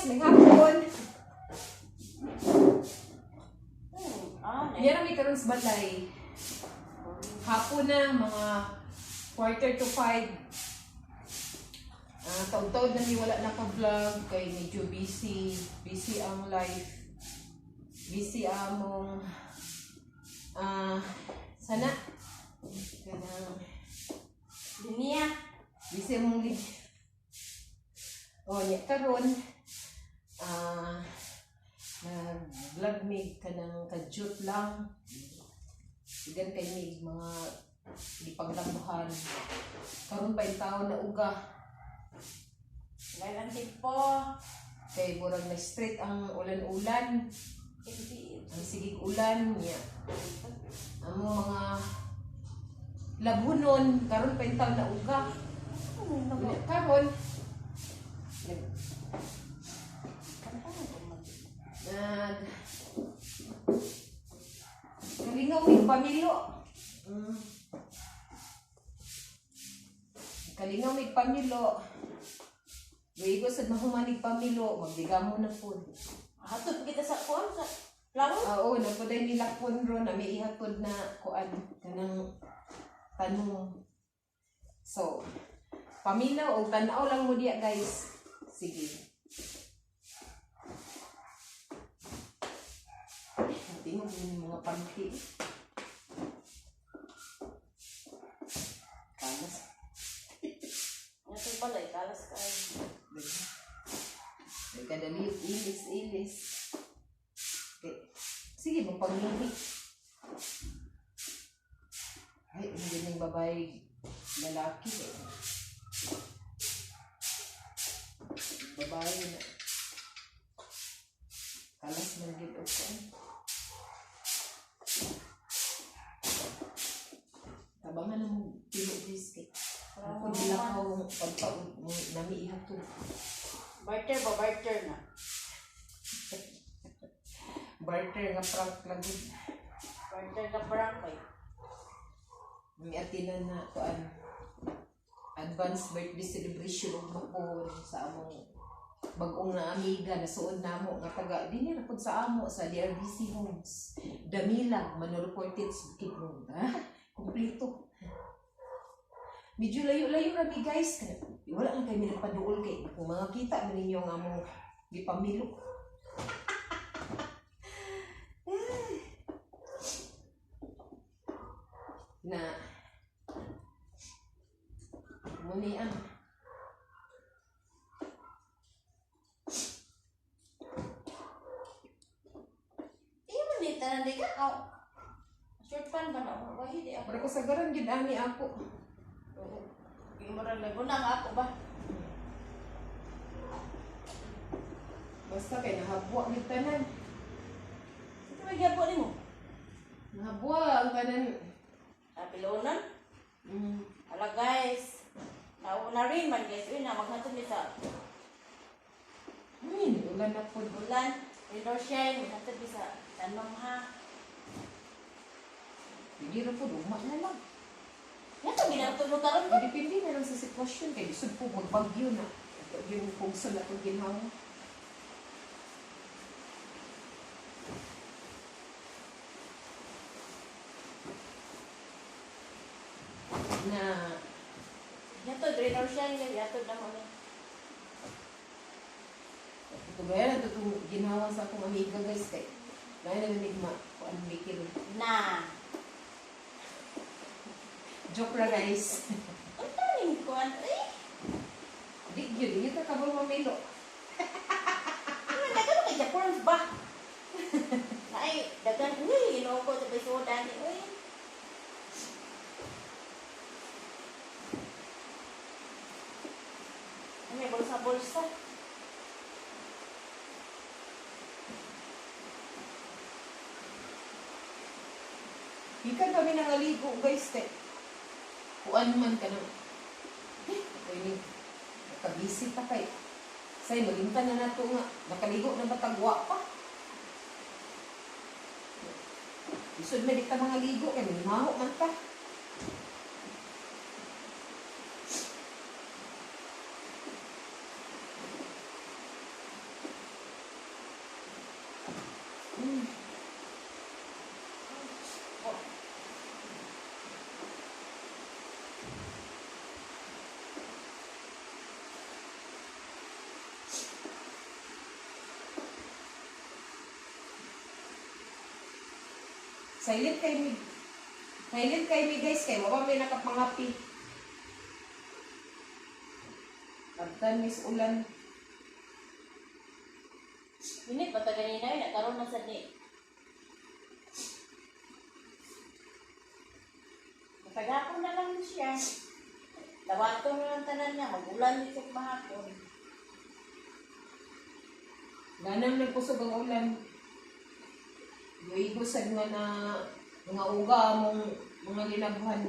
may hapon. Yan ang ikaroon sa balay. Hapon na, mga 4:45. Taon-taon na ni wala naka-vlog kay medyo busy. Busy ang life. Busy among sana kanang linya. Busy among linya. Nya karon nag-vlog mig kanang kadyot lang. Sigan kay mig mga ipaglabuhan. Karon pa yung tao na uga. Kailan tipo? Kay murag na straight ang ulan-ulan. Ang sigig ulan niya. Ang mga labunon, karon pa yung tao na uga. Karon kalingaw may pamilo. Kalingaw may pamilo. Luigo sa mahumanig pamilo, magbigamo na po. Hatod kita sa kuan sa laro? Oo, napaday nila po ron na may ihatod na kuan kanang tanong. So, pamilo o tanaw lang mo diya guys. Sige. Tingnan mo yung mga panty. Kalas. Ito pala, kalas kayo. Nagkadali, ilis. Okay. Sige, magpamili. Ay, hindi na yung babae lalaki eh. Babae na. Kalas man gito ko. Tabangan na mo pilo biscuit. Ako nila ako pagpaud mo nami ihatod. Barter ba? Barter na. Barter nga prank lagi. Barter na parang kayo. May atinan na kuan advance birthday celebration og mapon sa among bag-ong na amiga na suod namo nga taga dinhi ra pud sa amo sa DRDC Homes. Damilag manreported sa Bukidnon. Kompleto. Medyo layo-layo rami guys. Wala lang kayo nagpaduol kay kung mga kita man ninyo nga among gipamilo. Na munian Manita na di ka. Short pan ba na? Wahid di ako. para kasagaran gid ani ako. Imorang naguna nga ako ba? Basta kay nahabwa gid tanan. Ito may gapo ni mo? Nahabwa ang tanan. Pilonan? Hala guys. Nauna rin man guys. Uy na maghatod ni sa Ulan na po. ulan. Indoor shine. Maghatod ni sa tanong ha. Hindi ra po, umak na lang. Yan ito ginatod mo karon ko. Depende na lang sa sitwasyon. Kaya gusto po magbagyo na. Ito yung pungso na itong ginawa. Na Yatod, indoor shine. Yatod na mo ni. ito ba yan? Ito itong ginawa sa akong amiga guys. Kaya dahil na nagma kung ano bikil. Na. Joke lang guys. Ang taning ko. Eh. Di yun. Yun ka kabang mamilo. Ano dagan kay Japons ba? Ay, dagan. Uy, inoko sa besodan. Uy. May bulsa-bulsa. Ikan kami nangaligo guys. Kuan man ka na. Pwede. Nakabisi pa kay. Say, malimtan na nato nga. Nakaligo na batagwa pa. Isod may di ka mga ligo. Kaya maho man ta. Silent kay mi. Silent kay mi guys, kay wala may nakapangapi. Abtan mis ulan. Minit pa ta ganina yun, nagkaroon na sa ni. Matagapon na lang siya. Tawato na lang tanan niya, magulan dito mahapon. Ganang nagpusog ang ulan. Iigusad nga na mga uga mong mga linabuhan.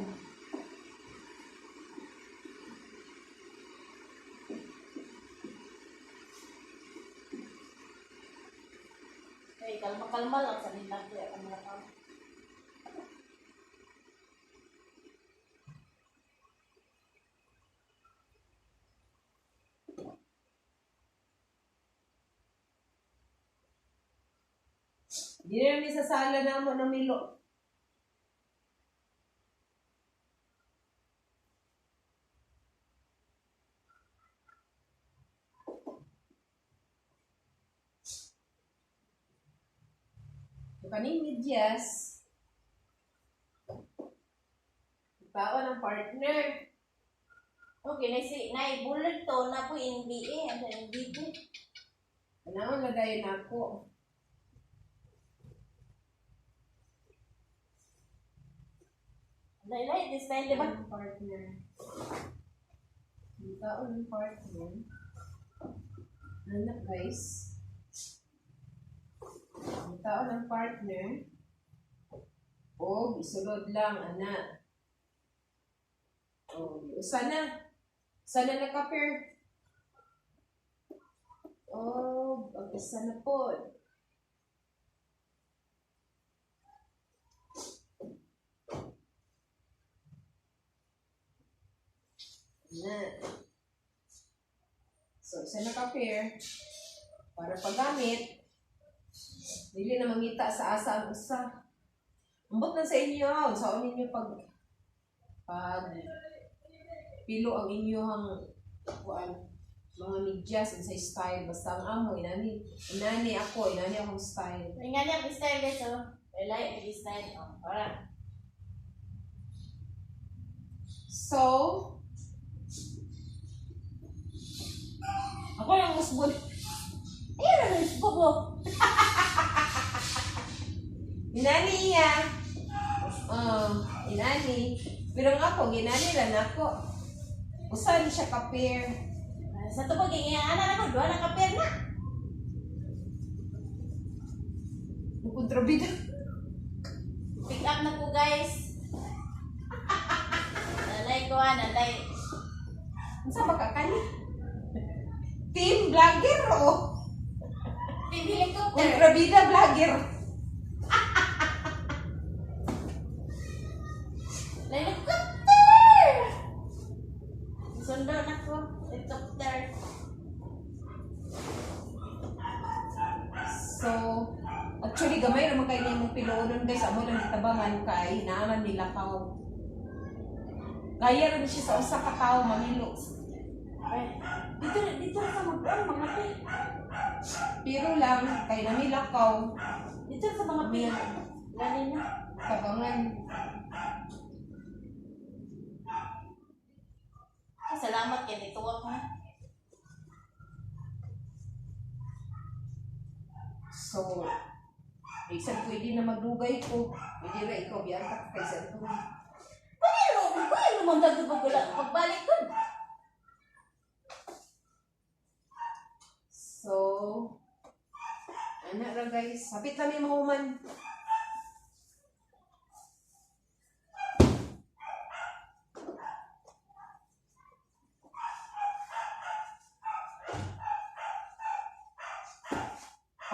Eh, kalma-kalma lang sa nindang ko. Ang mga tao. Di na namin sa sala na mo ng Milo. Ito kaning medyas. Tao ng partner. Okay, naibulad to na po NBA. Ano yung NBA? Kailangan lagayin ako. Lailay, this time, di ba? Ang partner. Ang tao ng partner. Anak guys. Ang tao ng partner. O, isulod lang, anak. O, sana. Sana naka-pair. O, mag-isa na po. Na. So, isa naka-pair para paggamit. Dili na mangita sa asa ang usa. Ambot na sa inyo, sa ninyo pag pilo ang inyong mga medyas sa style. Basta ang amo, inani akong style. May nga niya, style guys, oh. Lailay, this style. Oh, para. So, ako yung musbol. Ayun na yung bobo. Inani iya. Inani. Pero nga ako, ginani lang ako. Usan siya ka-pair. Sa tubog, anak na ko, doon nakapair na. Kontrabida. Pick up na po guys. Nalay ko nalay. Unsa ba ka kani? Team vlogger o Team helicopter. kontrabida vlogger? Helicopter! Sundo na ko. Helicopter. So, actually gamay naman kayo na yung piloonon guys. Amo lang itabangan kay naaman nila kao. Gaya rin siya sa usa ka tao mamilo. Ay, dito na ka mag-on, mga pe. Pero lang kay namilakaw Dito sa mga pe. Lali na. tabangan. Ay, salamat kaya nituwag mo. So, isang pwede na magdugay ko. Pwede na ikaw biyanta ka kaysa ito. Paano naman gagawin pagbalik ko? So, anak ra guys. Hapit na may mahuman.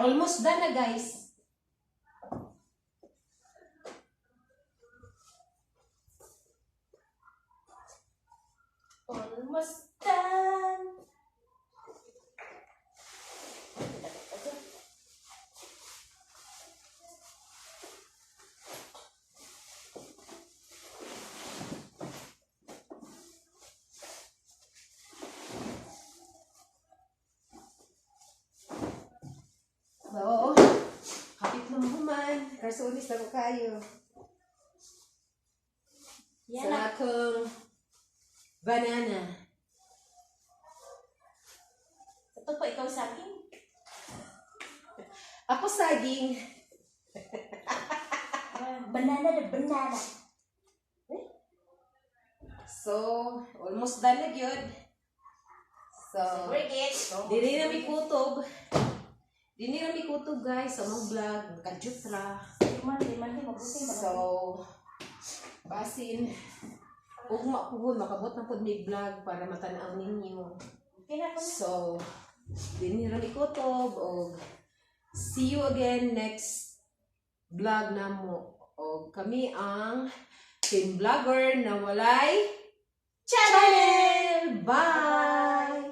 Almost done na guys. Almost done. So, kapit na mahuman. Karsunis na ko kayo. Yan Sa na. akong banana. Ito po ikaw sa akin. Ako saging. Banana na banana. So, almost done na yun. So, Brigid. dili na may kutob. Dili na may kutob guys sa mga vlog. Nakajutra. Liman, mabuti. So, basin. Ugma po, makabot na po may vlog para matanaw ninyo. Kinako na. So, dili na may kutob. O, see you again next vlog na mo. O, kami ang team vlogger na walay channel. Bye!